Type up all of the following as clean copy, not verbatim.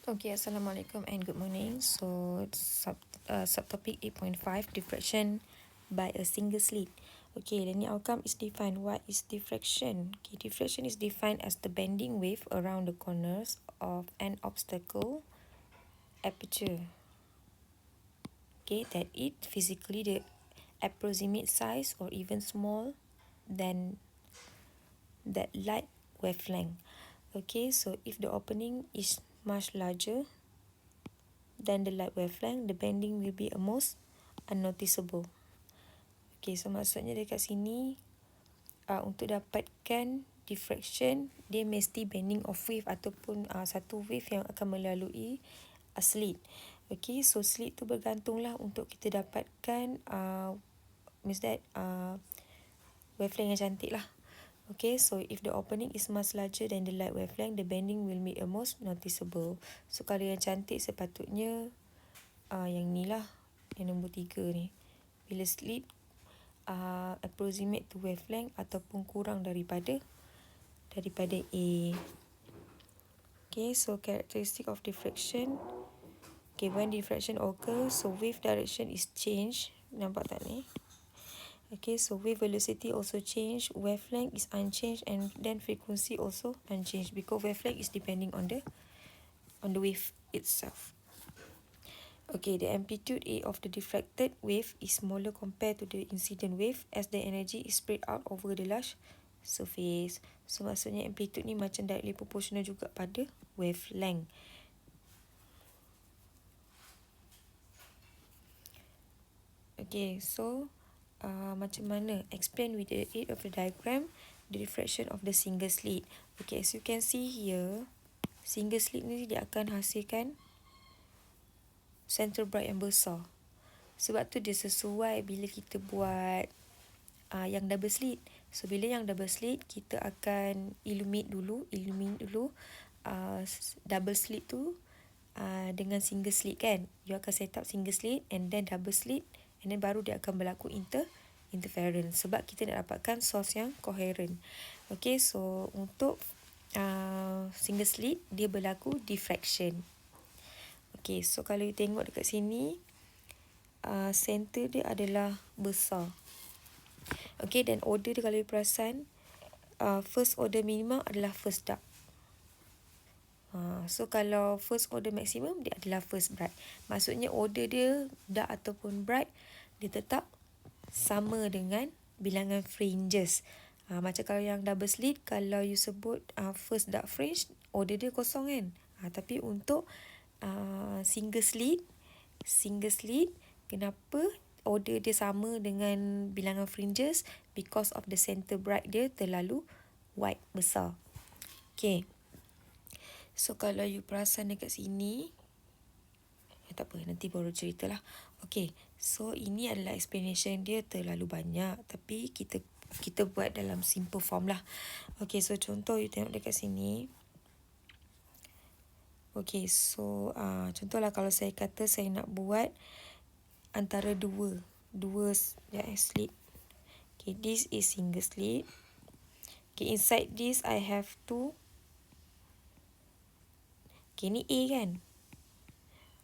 Okay, Assalamualaikum and good morning. So, subtopic 8.5, diffraction by a single slit. Okay, the new outcome is defined. What is diffraction? Okay, diffraction is defined as the bending wave around the corners of an obstacle aperture. Okay, that it physically the approximate size or even small than that light wavelength. Okay, so if the opening is much larger than the light wavelength, the bending will be almost unnoticeable. Okay, so maksudnya dekat sini untuk dapatkan diffraction, dia mesti bending of wave ataupun satu wave yang akan melalui slit. Okay, so slit tu bergantunglah untuk kita dapatkan means that wavelength yang cantik lah. Okay, so if the opening is much larger than the light wavelength, the bending will be almost noticeable. So kalau yang cantik sepatutnya yang ni lah, yang nombor 3 ni. Bila slit approximate to wavelength ataupun kurang daripada A. Okay, so characteristic of diffraction. Okay, when diffraction occurs, so wave direction is changed. Nampak tak ni? Okay, so wave velocity also change, wavelength is unchanged, and then frequency also unchanged because wavelength is depending on the wave itself. Okay, the amplitude A of the diffracted wave is smaller compared to the incident wave as the energy is spread out over the large surface. So maksudnya amplitude ni macam directly proportional juga pada wavelength. Okay, so macam mana? Explain with the aid of the diagram the diffraction of the single slit. Okay, as you can see here, single slit ni dia akan hasilkan center bright yang besar. Sebab tu dia sesuai bila kita buat yang double slit. So bila yang double slit, kita akan illuminate dulu double slit tu dengan single slit kan. You akan set up single slit and then double slit, and then baru dia akan berlaku interference sebab kita nak dapatkan source yang coherent. Okay, so untuk single slit dia berlaku diffraction. Okay, so kalau you tengok dekat sini, center dia adalah besar. Okay, dan order dia kalau you perasan, first order minimum adalah first dark. So kalau first order maximum, dia adalah first bright. Maksudnya order dia dark ataupun bright, dia tetap sama dengan bilangan fringes. Macam kalau yang double slit, kalau you sebut first dark fringe, order dia kosong kan. Tapi untuk single slit, kenapa order dia sama dengan bilangan fringes? Because of the center bright dia terlalu wide, besar. Okay. So kalau you perasan dekat sini, tak apa, nanti baru ceritalah. Okay, so ini adalah explanation dia terlalu banyak, tapi kita buat dalam simple form lah. Okay, so contoh you tengok dekat sini. Okay, so contohlah kalau saya kata saya nak buat antara dua slit. Okay, this is single slit. Okay, inside this I have two. Okay, ni A kan.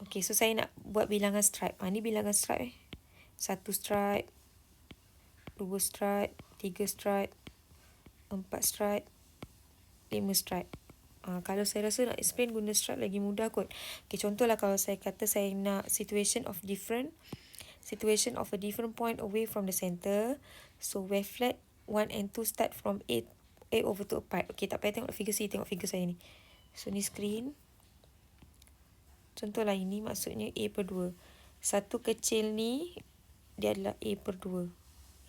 Okay, so saya nak buat bilangan stripe. Ni bilangan stripe 1 stripe, 2 stripe, 3 stripe, 4 stripe, 5 stripe. Kalau saya rasa nak explain guna stripe lagi mudah kot. Okay, contohlah kalau saya kata saya nak situation of a different point away from the center. So wavelet 1 and 2 start from A over to apart. Okay, tak payah tengok figure C, tengok figure saya ni. So ni screen. Contohlah ini maksudnya A per 2. Satu kecil ni dia adalah A per 2.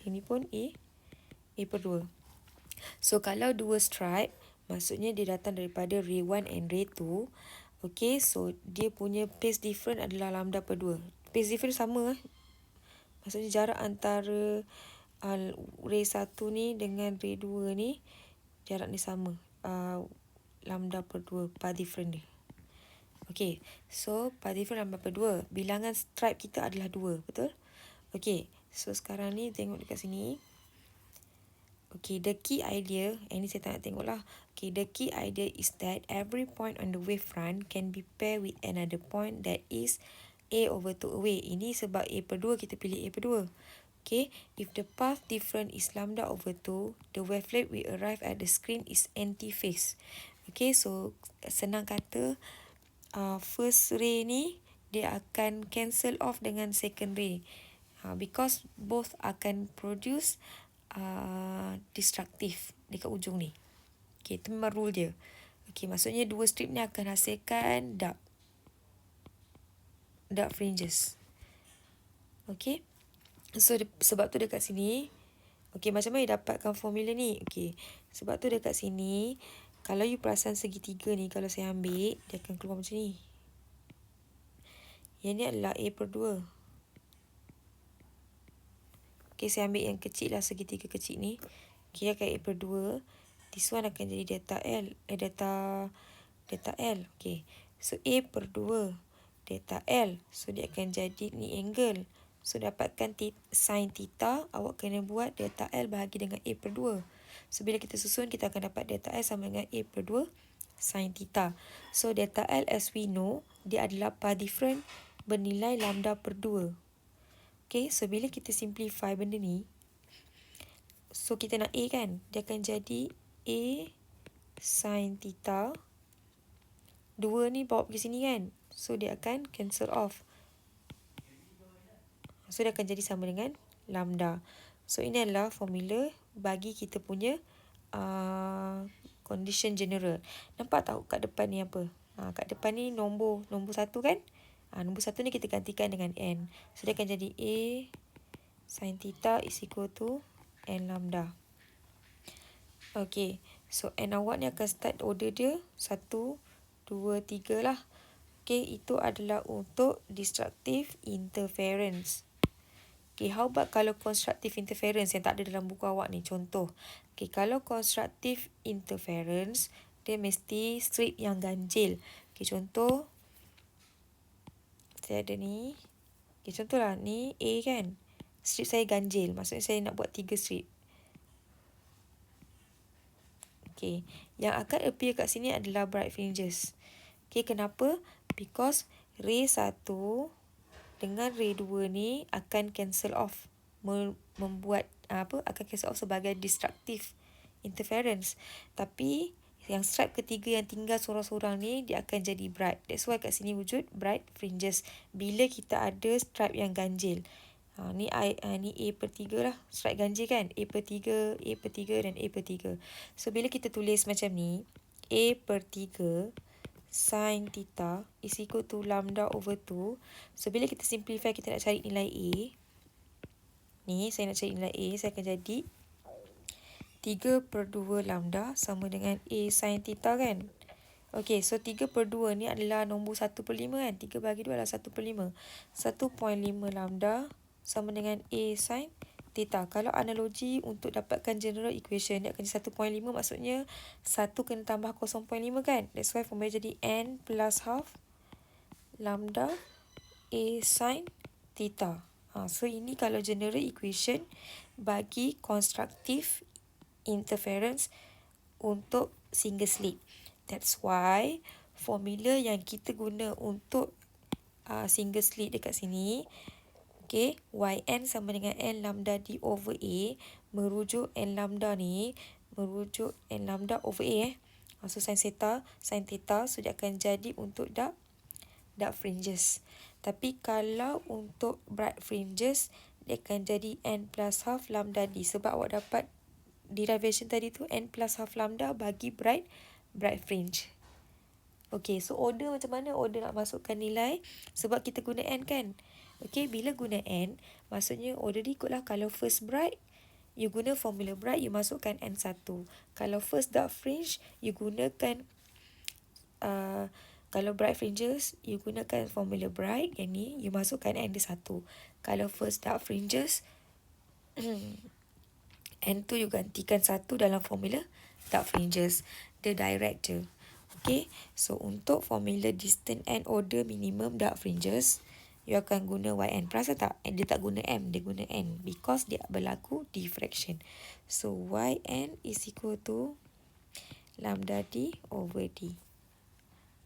Ini pun A per 2. So kalau 2 stripe, maksudnya dia datang daripada ray 1 and ray 2. Okay, so dia punya phase difference adalah lambda per 2. Phase difference sama. Maksudnya jarak antara ray 1 ni dengan ray 2 ni, jarak ni sama. Lambda per 2, path difference dia. Okay, so path difference lambda per 2. Bilangan stripe kita adalah 2, betul? Okay, so sekarang ni tengok dekat sini. Okay, the key idea, ini saya tak nak tengok lah. Okay, the key idea is that every point on the wavefront can be paired with another point that is A over 2 away. Ini sebab A per 2, kita pilih A per 2. Okay, if the path difference is lambda over 2, the wavelength we arrive at the screen is anti-phase. Okay, so senang kata, first ray ni, dia akan cancel off dengan second ray. Because both akan produce destructive dekat ujung ni. Okay, itu memang rule dia. Okay, maksudnya dua strip ni akan hasilkan dark fringes. Okay, so sebab tu dekat sini, okay, macam mana dapatkan formula ni? Okay, sebab tu dekat sini, kalau you perasan segitiga ni, kalau saya ambil, dia akan keluar macam ni. Yang ni adalah A per 2. Okay, saya ambil yang kecil lah, segitiga kecil ni. Okay, akan A per 2. This one akan jadi delta L. Delta L. Okay, so A per 2. Delta L. So, dia akan jadi ni angle. So, dapatkan sin theta. Awak kena buat delta L bahagi dengan A per 2. So, bila kita susun, kita akan dapat delta L sama dengan A per 2 sin theta. So, delta L as we know, dia adalah path difference bernilai lambda per 2. Okay, so bila kita simplify benda ni, so kita nak A kan, dia akan jadi A sin theta. 2 ni bawa pergi sini kan, so dia akan cancel off. So dia akan jadi sama dengan lambda. So ini adalah formula bagi kita punya condition general. Nampak tak kat depan ni apa? Kat depan ni nombor 1 kan? Nombor 1 ni kita gantikan dengan N. So dia akan jadi A sin theta is equal to N lambda. Okay, so N awak ni akan start order dia 1, 2, 3 lah. Okay, itu adalah untuk destructive interference. Okay, how about kalau constructive interference yang tak ada dalam buku awak ni? Contoh. Okay, kalau constructive interference, dia mesti strip yang ganjil. Okay, contoh. Saya ada ni. Okay, contohlah ni A kan. Strip saya ganjil. Maksudnya saya nak buat 3 strip. Okay, yang akan appear kat sini adalah bright fringes. Okay, kenapa? Because ray 1 dengan ray 2 ni akan cancel off. Membuat akan cancel off sebagai destructive interference. Tapi yang stripe ketiga yang tinggal sorang-sorang ni, dia akan jadi bright. That's why kat sini wujud bright fringes bila kita ada stripe yang ganjil. Ni A per 3 lah. Stripe ganjil kan? A per 3, A per 3 dan A per 3. So bila kita tulis macam ni, A per 3 sin theta is equal to lambda over 2. So bila kita simplify, kita nak cari nilai A. Ni saya nak cari nilai A. Saya akan jadi 3 per 2 lambda sama dengan A sin theta kan. Okay, so 3 per 2 ni adalah nombor 1 per 5 kan. 3 bagi 2 adalah 1 per 5. 1.5 lambda sama dengan A sin theta. Kalau analogi untuk dapatkan general equation, dia akan jadi 1.5, maksudnya 1 kena tambah 0.5 kan. That's why formula jadi N plus half lambda A sin theta. So ini kalau general equation bagi constructive interference untuk single slit. That's why formula yang kita guna untuk single slit dekat sini, okay, Yn sama dengan N lambda D over A, merujuk N lambda ni, merujuk N lambda over A. So sin theta, so dia akan jadi untuk dark fringes. Tapi kalau untuk bright fringes, dia akan jadi N plus half lambda D. Sebab awak dapat derivation tadi tu N plus half lambda bagi bright fringe. Okay, so order macam mana? Order nak masukkan nilai. Sebab kita guna N kan. Okay, bila guna N, maksudnya order dia ikutlah. Kalau first bright, you guna formula bright, you masukkan N1. Kalau first dark fringe, you gunakan kalau bright fringes, you gunakan formula bright. Yang ni, you masukkan N1. Kalau first dark fringes, N tu you gantikan 1 dalam formula dark fringes. Dia direct je. Okay, so untuk formula distance and order minimum dark fringes, you akan guna YN. Perasan tak? Dia tak guna M, dia guna N. Because dia berlaku diffraction. So, YN is equal to lambda D over D.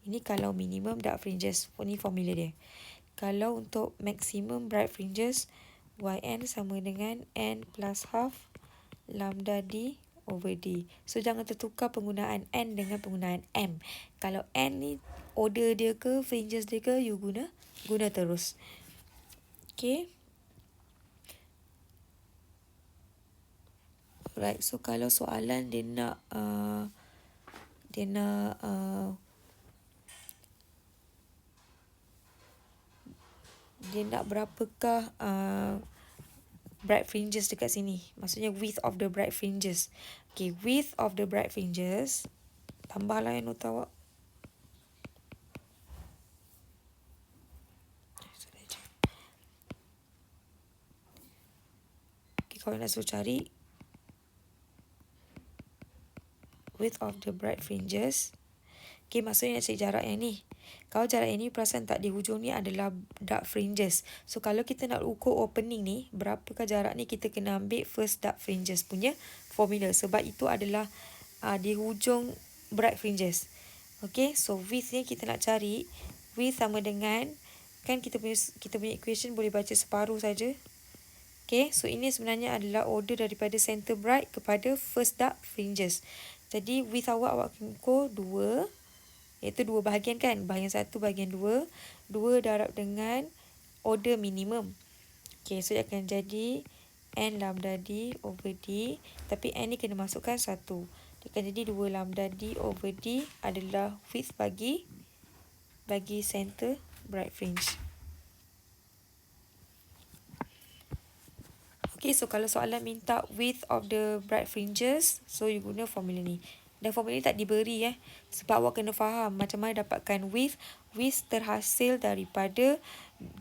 Ini kalau minimum dark fringes. Ini formula dia. Kalau untuk maximum bright fringes, YN sama dengan N plus half lambda D over D. So, jangan tertukar penggunaan N dengan penggunaan M. Kalau N ni order dia ke, fringes dia ke, you guna terus. Okay. Right, so kalau soalan dia nak berapakah bright fringes dekat sini. Maksudnya width of the bright fringes. Okay, width of the bright fringes. Tambahlah yang nota awak. Okay, kalau nak suruh cari width of the bright fringes. Okay, maksudnya nak cari jarak yang ni. Kalau jarak yang ni, perasan tak, di hujung ni adalah dark fringes. So, kalau kita nak ukur opening ni, berapakah jarak ni, kita kena ambil first dark fringes punya formula. Sebab itu adalah di hujung bright fringes. Okay, so width ni kita nak cari. Width sama dengan, kan kita punya equation boleh baca separuh saja. Okay, so ini sebenarnya adalah order daripada center bright kepada first dark fringes. Jadi, width awak akan ukur 2. Iaitu 2 bahagian kan. Bahagian 1, bahagian 2. 2 darab dengan order minimum. Okay, so dia akan jadi N lambda D over D. Tapi N ni kena masukkan 1. Dia akan jadi 2 lambda D over D adalah width bagi center bright fringe. Okay, so kalau soalan minta width of the bright fringes, so you guna formula ni. Dan formula ni tak diberi sebab awak kena faham macam mana dapatkan width. Width terhasil daripada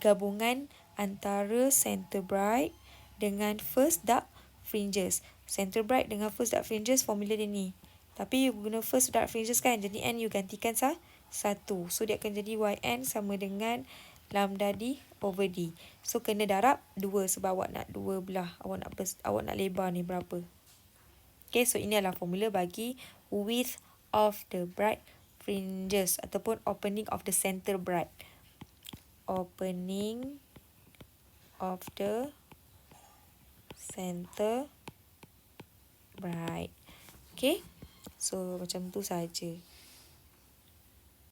gabungan antara center bright dengan first dark fringes. Center bright dengan first dark fringes formula dia ni. Tapi you guna first dark fringes kan, jadi N you gantikan 1. So dia akan jadi YN sama dengan lambda D over D. So kena darab 2 sebab awak nak 2 belah. Awak nak lebar ni berapa. Okay, so ini adalah formula bagi width of the bright fringes ataupun opening of the center bright. Opening of the center bright. Okay, so macam tu saja.